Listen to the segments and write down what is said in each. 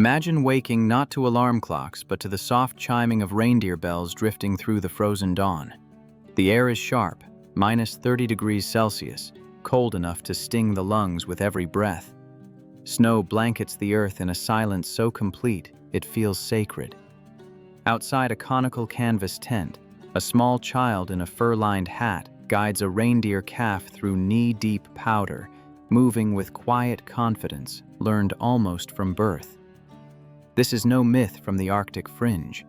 Imagine waking not to alarm clocks but to the soft chiming of reindeer bells drifting through the frozen dawn. The air is sharp, -30 degrees Celsius, cold enough to sting the lungs with every breath. Snow blankets the earth in a silence so complete it feels sacred. Outside a conical canvas tent, a small child in a fur-lined hat guides a reindeer calf through knee-deep powder, moving with quiet confidence learned almost from birth. This is no myth from the Arctic fringe.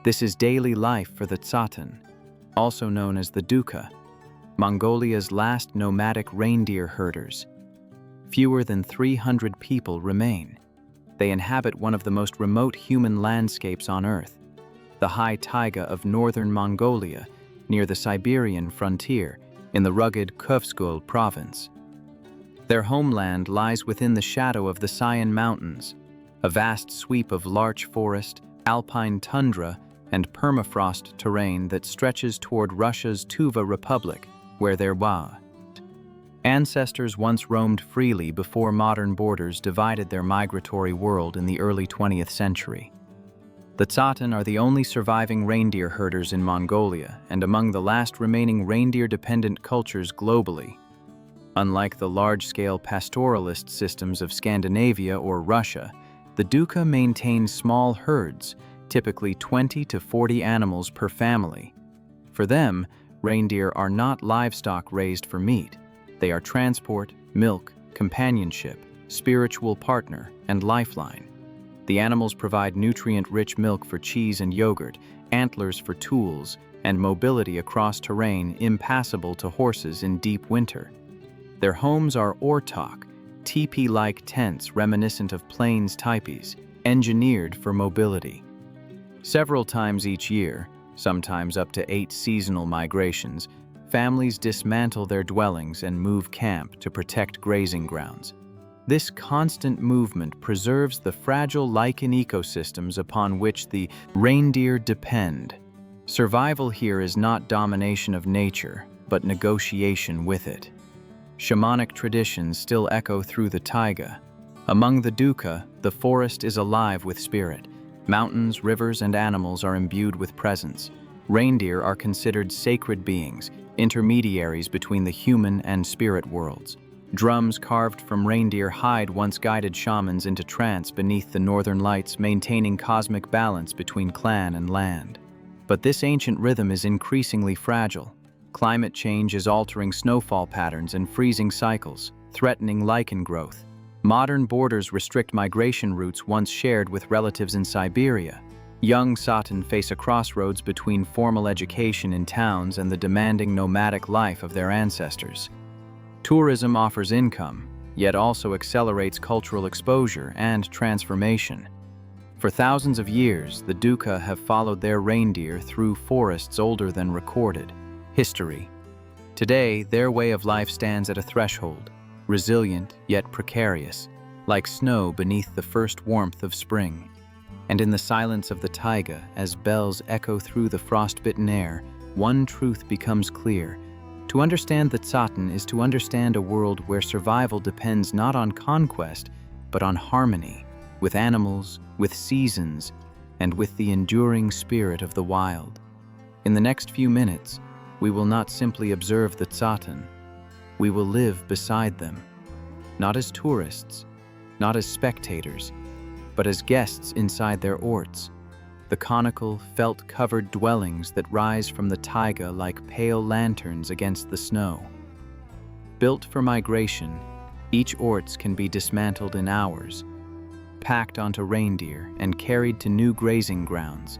This is daily life for the Tsaatan, also known as the Dukha, Mongolia's last nomadic reindeer herders. Fewer than 300 people remain. They inhabit one of the most remote human landscapes on Earth, the high taiga of northern Mongolia, near the Siberian frontier, in the rugged Khövsgöl Province. Their homeland lies within the shadow of the Sayan Mountains, a vast sweep of larch forest, alpine tundra, and permafrost terrain that stretches toward Russia's Tuva Republic, where their ancestors once roamed freely before modern borders divided their migratory world in the early 20th century. The Tsaatan are the only surviving reindeer herders in Mongolia and among the last remaining reindeer-dependent cultures globally. Unlike the large-scale pastoralist systems of Scandinavia or Russia, the Dukha maintain small herds, typically 20 to 40 animals per family. For them, reindeer are not livestock raised for meat. They are transport, milk, companionship, spiritual partner, and lifeline. The animals provide nutrient-rich milk for cheese and yogurt, antlers for tools, and mobility across terrain impassable to horses in deep winter. Their homes are ortok, teepee-like tents reminiscent of plains teepees, engineered for mobility. Several times each year, sometimes up to 8 seasonal migrations, families dismantle their dwellings and move camp to protect grazing grounds. This constant movement preserves the fragile lichen ecosystems upon which the reindeer depend. Survival here is not domination of nature, but negotiation with it. Shamanic traditions still echo through the taiga. Among the Dukha, the forest is alive with spirit. Mountains, rivers, and animals are imbued with presence. Reindeer are considered sacred beings, intermediaries between the human and spirit worlds. Drums carved from reindeer hide once guided shamans into trance beneath the northern lights, maintaining cosmic balance between clan and land. But this ancient rhythm is increasingly fragile. Climate change is altering snowfall patterns and freezing cycles, threatening lichen growth. Modern borders restrict migration routes once shared with relatives in Siberia. Young Tsaatan face a crossroads between formal education in towns and the demanding nomadic life of their ancestors. Tourism offers income, yet also accelerates cultural exposure and transformation. For thousands of years, the Dukha have followed their reindeer through forests older than recorded history. Today, their way of life stands at a threshold, resilient yet precarious, like snow beneath the first warmth of spring. And in the silence of the taiga, as bells echo through the frost-bitten air, one truth becomes clear. To understand the Tsaatan is to understand a world where survival depends not on conquest, but on harmony, with animals, with seasons, and with the enduring spirit of the wild. In the next few minutes, we will not simply observe the Tsaatan. We will live beside them, not as tourists, not as spectators, but as guests inside their orts, the conical, felt-covered dwellings that rise from the taiga like pale lanterns against the snow. Built for migration, each orts can be dismantled in hours, packed onto reindeer and carried to new grazing grounds.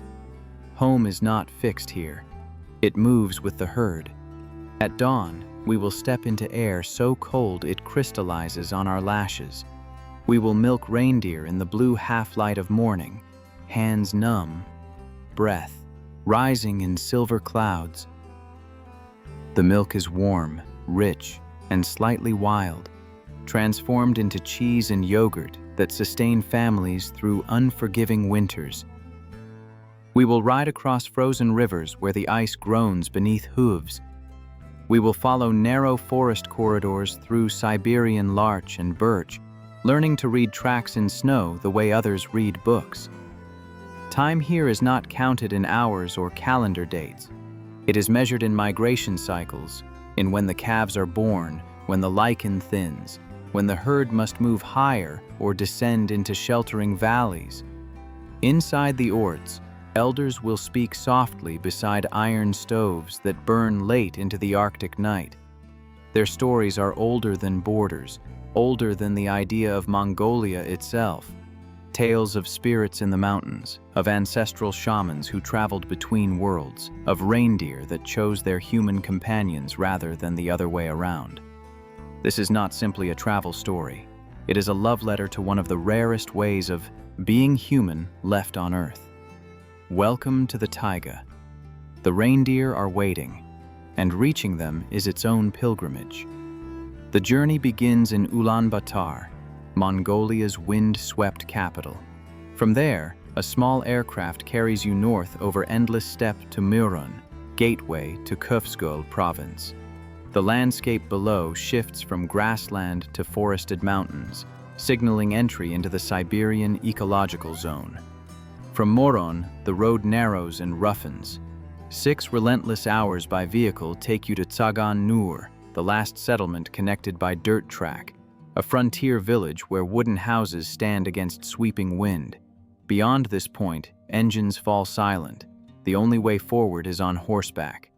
Home is not fixed here. It moves with the herd. At dawn, we will step into air so cold it crystallizes on our lashes. We will milk reindeer in the blue half-light of morning, hands numb, breath rising in silver clouds. The milk is warm, rich, and slightly wild, transformed into cheese and yogurt that sustain families through unforgiving winters. We will ride across frozen rivers where the ice groans beneath hooves. We will follow narrow forest corridors through Siberian larch and birch, learning to read tracks in snow the way others read books. Time here is not counted in hours or calendar dates. It is measured in migration cycles, in when the calves are born, when the lichen thins, when the herd must move higher or descend into sheltering valleys. Inside the orts, elders will speak softly beside iron stoves that burn late into the Arctic night. Their stories are older than borders, older than the idea of Mongolia itself. Tales of spirits in the mountains, of ancestral shamans who traveled between worlds, of reindeer that chose their human companions rather than the other way around. This is not simply a travel story. It is a love letter to one of the rarest ways of being human left on Earth. Welcome to the Taiga. The reindeer are waiting, and reaching them is its own pilgrimage. The journey begins in Ulaanbaatar, Mongolia's wind-swept capital. From there, a small aircraft carries you north over endless steppe to Murun, gateway to Khövsgöl Province. The landscape below shifts from grassland to forested mountains, signaling entry into the Siberian ecological zone. From Murun, the road narrows and roughens. 6 relentless hours by vehicle take you to Tsaatan, the last settlement connected by dirt track, a frontier village where wooden houses stand against sweeping wind. Beyond this point, engines fall silent. The only way forward is on horseback.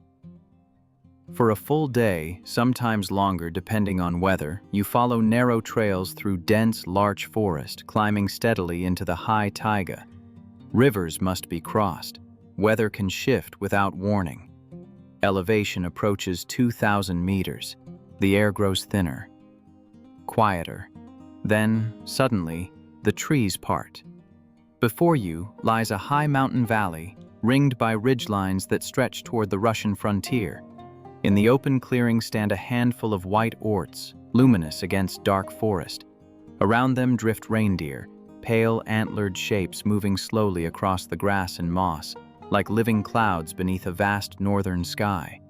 For a full day, sometimes longer depending on weather, you follow narrow trails through dense larch forest, climbing steadily into the high taiga. Rivers must be crossed. Weather can shift without warning. Elevation approaches 2,000 meters. The air grows thinner, quieter. Then, suddenly, the trees part. Before you lies a high mountain valley, ringed by ridgelines that stretch toward the Russian frontier. In the open clearing stand a handful of white orts, luminous against dark forest. Around them drift reindeer, pale antlered shapes moving slowly across the grass and moss, like living clouds beneath a vast northern sky.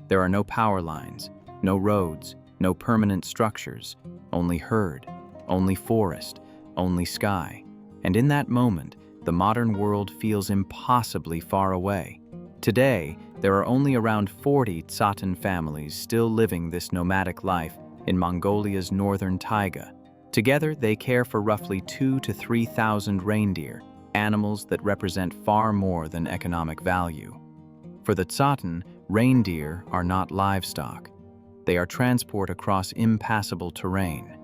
There are no power lines, no roads, no permanent structures, only herd, only forest, only sky. And in that moment, the modern world feels impossibly far away. Today, there are only around 40 Tsaatan families still living this nomadic life in Mongolia's northern taiga. Together, they care for roughly 2,000 to 3,000 reindeer, animals that represent far more than economic value. For the Tsaatan, reindeer are not livestock. They are transport across impassable terrain.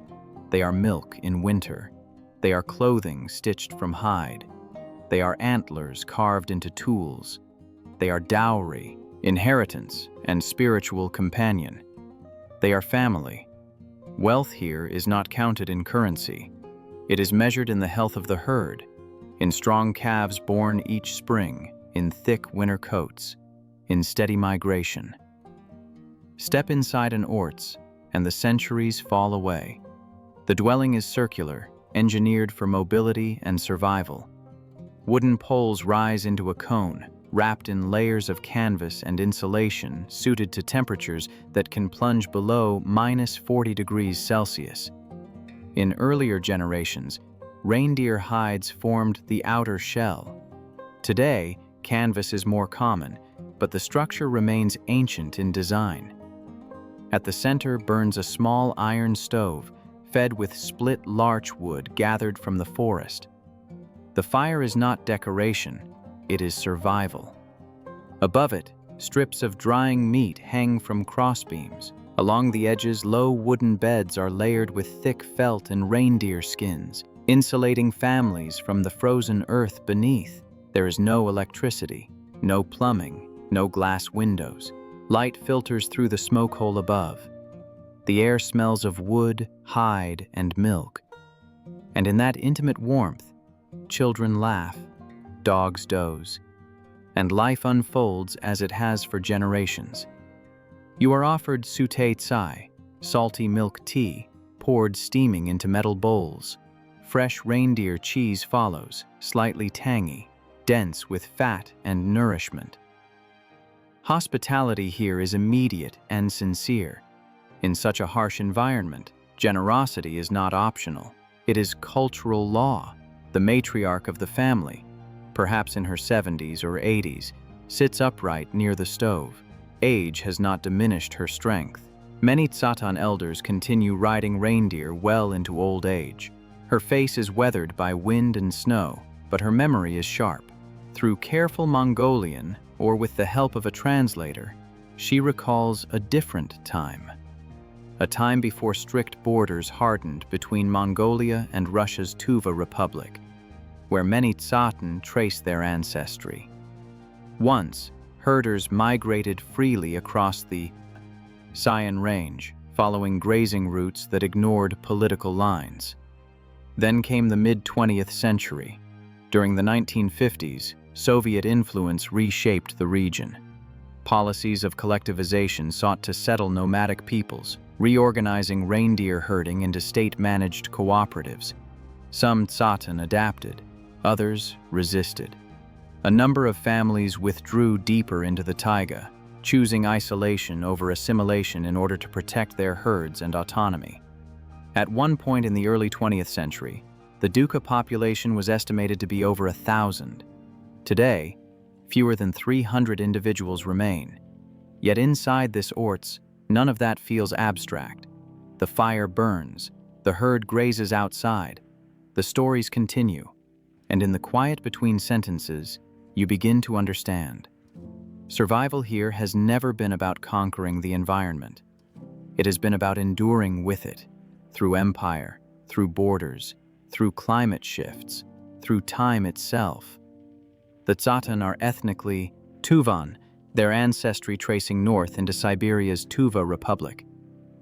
They are milk in winter. They are clothing stitched from hide. They are antlers carved into tools. They are dowry, inheritance, and spiritual companion. They are family. Wealth here is not counted in currency. It is measured in the health of the herd, in strong calves born each spring, in thick winter coats, in steady migration. Step inside an orts, and the centuries fall away. The dwelling is circular, engineered for mobility and survival. Wooden poles rise into a cone, wrapped in layers of canvas and insulation suited to temperatures that can plunge below -40 degrees Celsius. In earlier generations, reindeer hides formed the outer shell. Today, canvas is more common, but the structure remains ancient in design. At the center burns a small iron stove, fed with split larch wood gathered from the forest. The fire is not decoration, it is survival. Above it, strips of drying meat hang from crossbeams. Along the edges, low wooden beds are layered with thick felt and reindeer skins, insulating families from the frozen earth beneath. There is no electricity, no plumbing, no glass windows. Light filters through the smoke hole above. The air smells of wood, hide, and milk. And in that intimate warmth, children laugh, dogs doze, and life unfolds as it has for generations. You are offered sute tsai, salty milk tea, poured steaming into metal bowls. Fresh reindeer cheese follows, slightly tangy, dense with fat and nourishment. Hospitality here is immediate and sincere. In such a harsh environment, generosity is not optional. It is cultural law. The matriarch of the family, perhaps in her 70s or 80s, sits upright near the stove. Age has not diminished her strength. Many Tsaatan elders continue riding reindeer well into old age. Her face is weathered by wind and snow, but her memory is sharp. Through careful Mongolian, or with the help of a translator, she recalls a different time. A time before strict borders hardened between Mongolia and Russia's Tuva Republic, where many Tsaatan trace their ancestry. Once, herders migrated freely across the Sayan Range, following grazing routes that ignored political lines. Then came the mid-20th century. During the 1950s, Soviet influence reshaped the region. Policies of collectivization sought to settle nomadic peoples, reorganizing reindeer herding into state-managed cooperatives. Some Tsaatan adapted, others resisted. A number of families withdrew deeper into the Taiga, choosing isolation over assimilation in order to protect their herds and autonomy. At one point in the early 20th century, the Dukha population was estimated to be over 1,000. Today, fewer than 300 individuals remain. Yet inside this orts, none of that feels abstract. The fire burns, the herd grazes outside, the stories continue, and in the quiet between sentences, you begin to understand. Survival here has never been about conquering the environment. It has been about enduring with it, through empire, through borders, through climate shifts, through time itself. The Tsaatan are ethnically Tuvan, their ancestry tracing north into Siberia's Tuva Republic.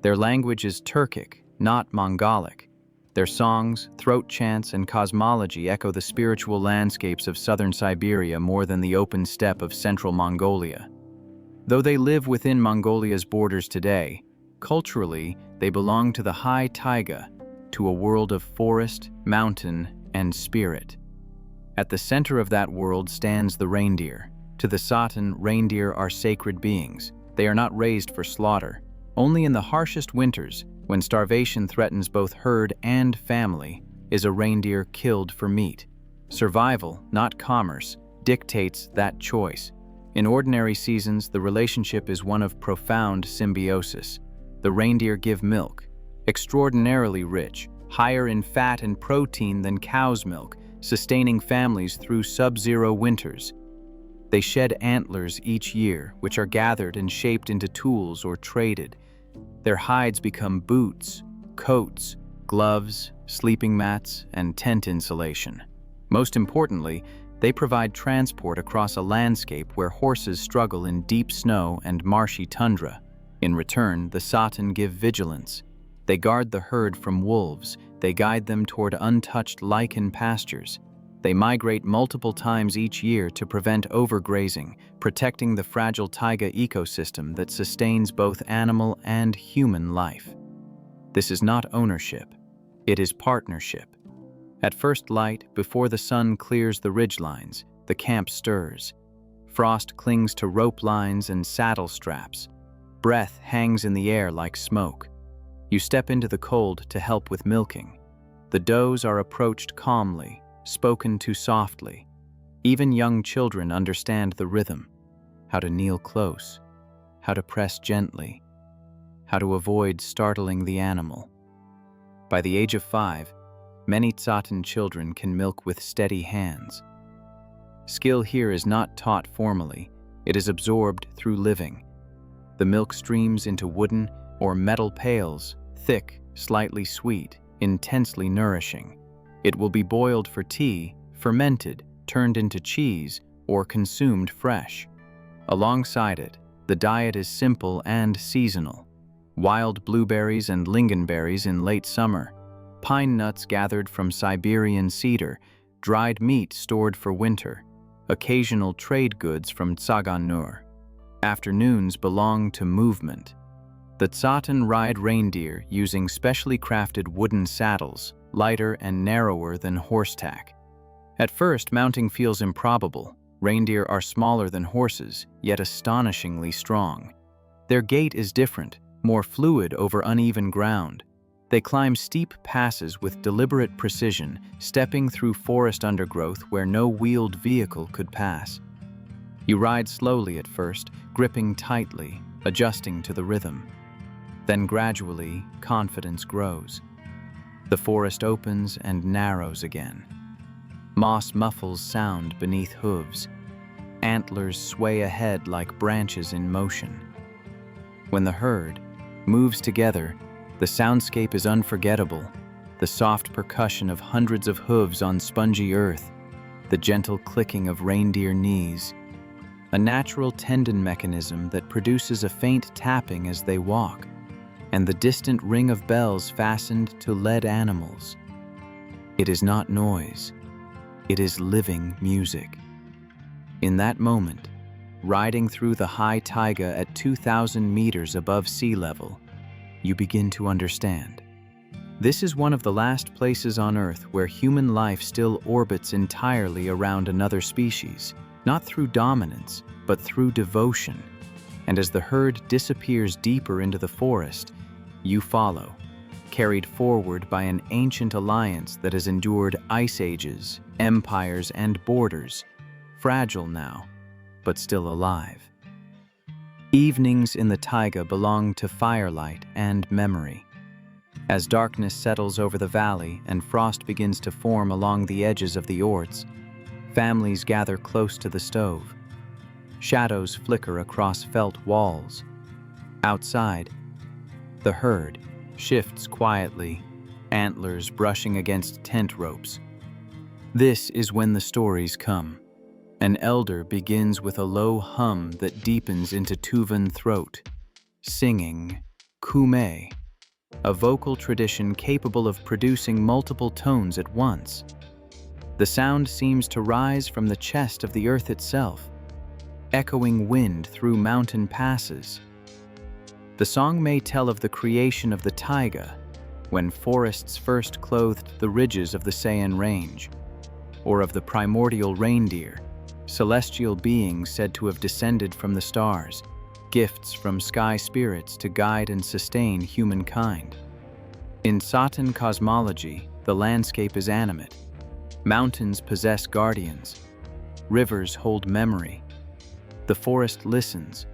Their language is Turkic, not Mongolic. Their songs, throat chants, and cosmology echo the spiritual landscapes of southern Siberia more than the open steppe of central Mongolia. Though they live within Mongolia's borders today, culturally they belong to the high taiga, to a world of forest, mountain, and spirit. At the center of that world stands the reindeer. To the Tsaatan, reindeer are sacred beings. They are not raised for slaughter. Only in the harshest winters, when starvation threatens both herd and family, is a reindeer killed for meat. Survival, not commerce, dictates that choice. In ordinary seasons, the relationship is one of profound symbiosis. The reindeer give milk, extraordinarily rich, higher in fat and protein than cow's milk, sustaining families through sub-zero winters. They shed antlers each year, which are gathered and shaped into tools or traded. Their hides become boots, coats, gloves, sleeping mats, and tent insulation. Most importantly, they provide transport across a landscape where horses struggle in deep snow and marshy tundra. In return, the Tsaatan give vigilance. They guard the herd from wolves. They guide them toward untouched lichen pastures. They migrate multiple times each year to prevent overgrazing, protecting the fragile taiga ecosystem that sustains both animal and human life. This is not ownership. It is partnership. At first light, before the sun clears the ridgelines, the camp stirs. Frost clings to rope lines and saddle straps. Breath hangs in the air like smoke. You step into the cold to help with milking. The does are approached calmly, spoken to softly. Even young children understand the rhythm, how to kneel close, how to press gently, how to avoid startling the animal. By the age of 5, many Tsaatan children can milk with steady hands. Skill here is not taught formally, it is absorbed through living. The milk streams into wooden or metal pails, thick, slightly sweet, intensely nourishing. It will be boiled for tea, fermented, turned into cheese, or consumed fresh. Alongside it, the diet is simple and seasonal. Wild blueberries and lingonberries in late summer, pine nuts gathered from Siberian cedar, dried meat stored for winter, occasional trade goods from Tsaatan. Afternoons belong to movement. The Tsaatan ride reindeer using specially crafted wooden saddles, lighter and narrower than horse tack. At first, mounting feels improbable. Reindeer are smaller than horses, yet astonishingly strong. Their gait is different, more fluid over uneven ground. They climb steep passes with deliberate precision, stepping through forest undergrowth where no wheeled vehicle could pass. You ride slowly at first, gripping tightly, adjusting to the rhythm. Then gradually, confidence grows. The forest opens and narrows again. Moss muffles sound beneath hooves. Antlers sway ahead like branches in motion. When the herd moves together, the soundscape is unforgettable. The soft percussion of hundreds of hooves on spongy earth, the gentle clicking of reindeer knees, a natural tendon mechanism that produces a faint tapping as they walk, and the distant ring of bells fastened to led animals. It is not noise. It is living music. In that moment, riding through the high taiga at 2,000 meters above sea level, you begin to understand. This is one of the last places on Earth where human life still orbits entirely around another species, not through dominance, but through devotion. And as the herd disappears deeper into the forest, you follow, carried forward by an ancient alliance that has endured ice ages, empires, and borders, fragile now, but still alive. Evenings in the taiga belong to firelight and memory. As darkness settles over the valley and frost begins to form along the edges of the orts, families gather close to the stove. Shadows flicker across felt walls. Outside, the herd shifts quietly, antlers brushing against tent ropes. This is when the stories come. An elder begins with a low hum that deepens into Tuvan throat, singing kume, a vocal tradition capable of producing multiple tones at once. The sound seems to rise from the chest of the earth itself, echoing wind through mountain passes. The song may tell of the creation of the taiga, when forests first clothed the ridges of the Sayan range, or of the primordial reindeer, celestial beings said to have descended from the stars, gifts from sky spirits to guide and sustain humankind. In Tsaatan cosmology, the landscape is animate. Mountains possess guardians. Rivers hold memory. The forest listens.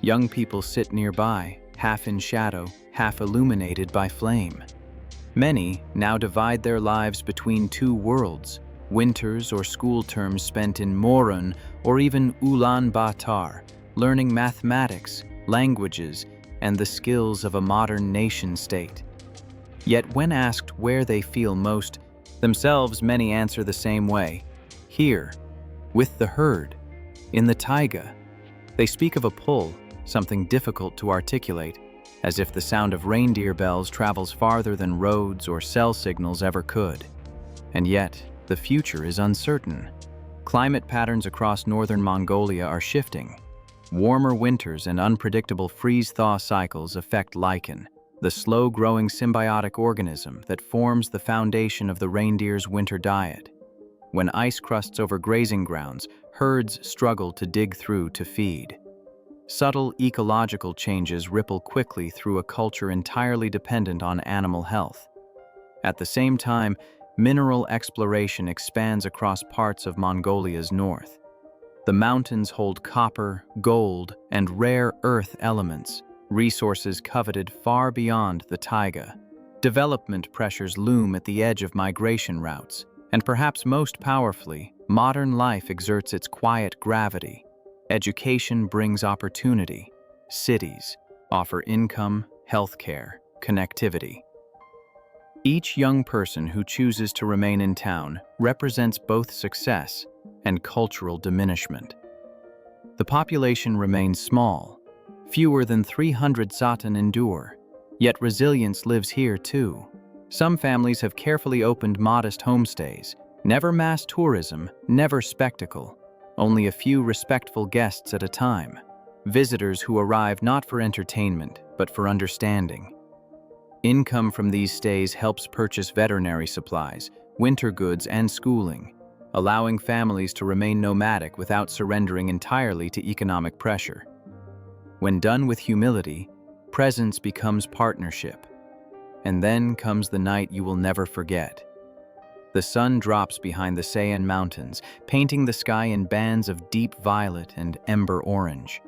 Young people sit nearby, half in shadow, half illuminated by flame. Many now divide their lives between two worlds, winters or school terms spent in Morun or even Ulaanbaatar, learning mathematics, languages, and the skills of a modern nation-state. Yet when asked where they feel most themselves, many answer the same way: here, with the herd, in the taiga. They speak of a pull, something difficult to articulate, as if the sound of reindeer bells travels farther than roads or cell signals ever could. And yet, the future is uncertain. Climate patterns across northern Mongolia are shifting. Warmer winters and unpredictable freeze-thaw cycles affect lichen, the slow-growing symbiotic organism that forms the foundation of the reindeer's winter diet. When ice crusts over grazing grounds, herds struggle to dig through to feed. Subtle ecological changes ripple quickly through a culture entirely dependent on animal health. At the same time, mineral exploration expands across parts of Mongolia's north. The mountains hold copper, gold, and rare earth elements, resources coveted far beyond the taiga. Development pressures loom at the edge of migration routes, and perhaps most powerfully, modern life exerts its quiet gravity. Education brings opportunity. Cities offer income, healthcare, connectivity. Each young person who chooses to remain in town represents both success and cultural diminishment. The population remains small. Fewer than 300 Tsaatan endure, yet resilience lives here too. Some families have carefully opened modest homestays, never mass tourism, never spectacle, only a few respectful guests at a time, visitors who arrive not for entertainment, but for understanding. Income from these stays helps purchase veterinary supplies, winter goods, and schooling, allowing families to remain nomadic without surrendering entirely to economic pressure. When done with humility, presence becomes partnership. And then comes the night you will never forget. The sun drops behind the Sayan Mountains, painting the sky in bands of deep violet and ember orange.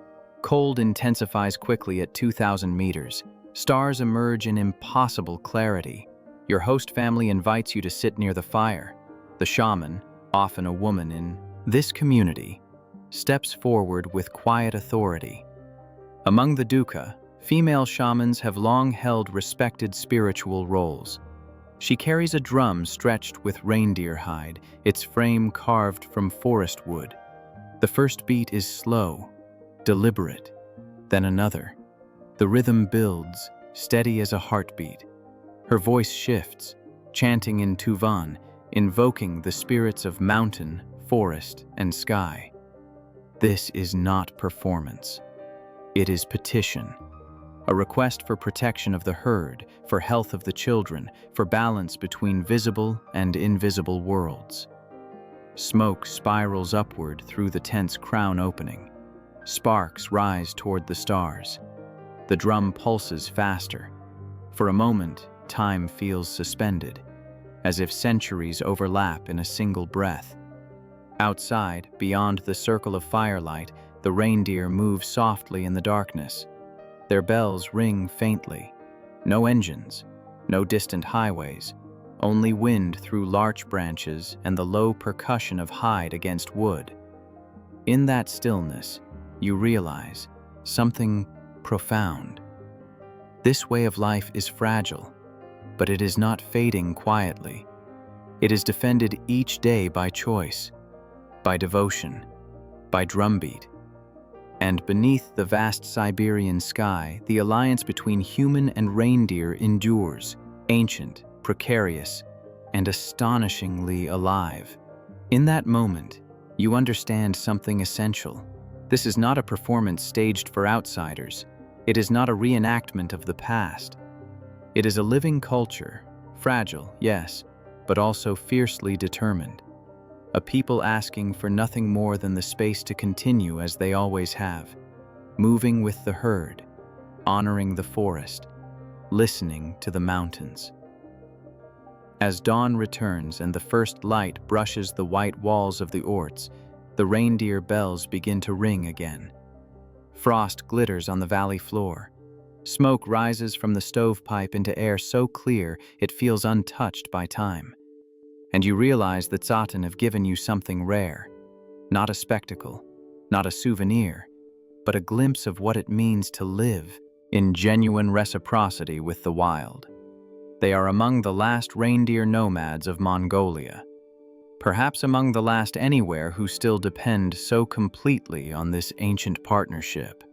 Cold intensifies quickly at 2,000 meters. Stars emerge in impossible clarity. Your host family invites you to sit near the fire. The shaman, often a woman in this community, steps forward with quiet authority. Among the Dukha, female shamans have long held respected spiritual roles. She carries a drum stretched with reindeer hide, its frame carved from forest wood. The first beat is slow, deliberate, then another. The rhythm builds, steady as a heartbeat. Her voice shifts, chanting in Tuvan, invoking the spirits of mountain, forest, and sky. This is not performance. It is petition. A request for protection of the herd, for health of the children, for balance between visible and invisible worlds. Smoke spirals upward through the tent's crown opening. Sparks rise toward the stars. The drum pulses faster. For a moment, time feels suspended, as if centuries overlap in a single breath. Outside, beyond the circle of firelight, the reindeer move softly in the darkness. Their bells ring faintly. No engines, no distant highways, only wind through larch branches and the low percussion of hide against wood. In that stillness, you realize something profound. This way of life is fragile, but it is not fading quietly. It is defended each day by choice, by devotion, by drumbeat. And beneath the vast Siberian sky, the alliance between human and reindeer endures, ancient, precarious, and astonishingly alive. In that moment, you understand something essential. This is not a performance staged for outsiders. It is not a reenactment of the past. It is a living culture, fragile, yes, but also fiercely determined. A people asking for nothing more than the space to continue as they always have, moving with the herd, honoring the forest, listening to the mountains. As dawn returns and the first light brushes the white walls of the orts, the reindeer bells begin to ring again. Frost glitters on the valley floor. Smoke rises from the stovepipe into air so clear it feels untouched by time. And you realize that Tsaatan have given you something rare. Not a spectacle, not a souvenir, but a glimpse of what it means to live in genuine reciprocity with the wild. They are among the last reindeer nomads of Mongolia, perhaps among the last anywhere who still depend so completely on this ancient partnership.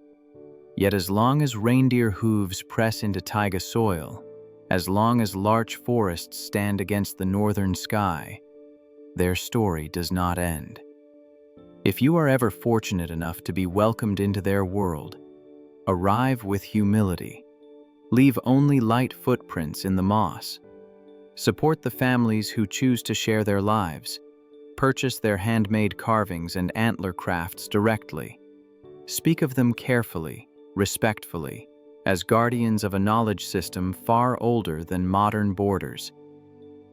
Yet as long as reindeer hooves press into Taiga soil, as long as larch forests stand against the northern sky, their story does not end. If you are ever fortunate enough to be welcomed into their world, arrive with humility. Leave only light footprints in the moss. Support the families who choose to share their lives. Purchase their handmade carvings and antler crafts directly. Speak of them carefully, respectfully, as guardians of a knowledge system far older than modern borders.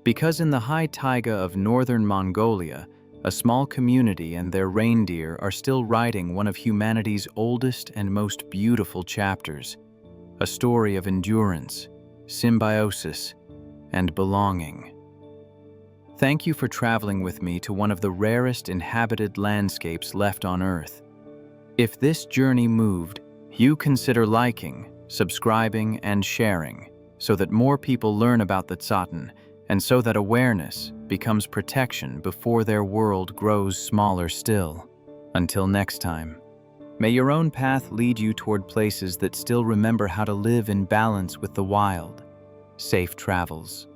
Because in the high taiga of northern Mongolia, a small community and their reindeer are still writing one of humanity's oldest and most beautiful chapters, a story of endurance, symbiosis, and belonging. Thank you for traveling with me to one of the rarest inhabited landscapes left on Earth. If this journey moved, you consider liking, subscribing, and sharing so that more people learn about the Tsaatan and so that awareness becomes protection before their world grows smaller still. Until next time, may your own path lead you toward places that still remember how to live in balance with the wild. Safe travels.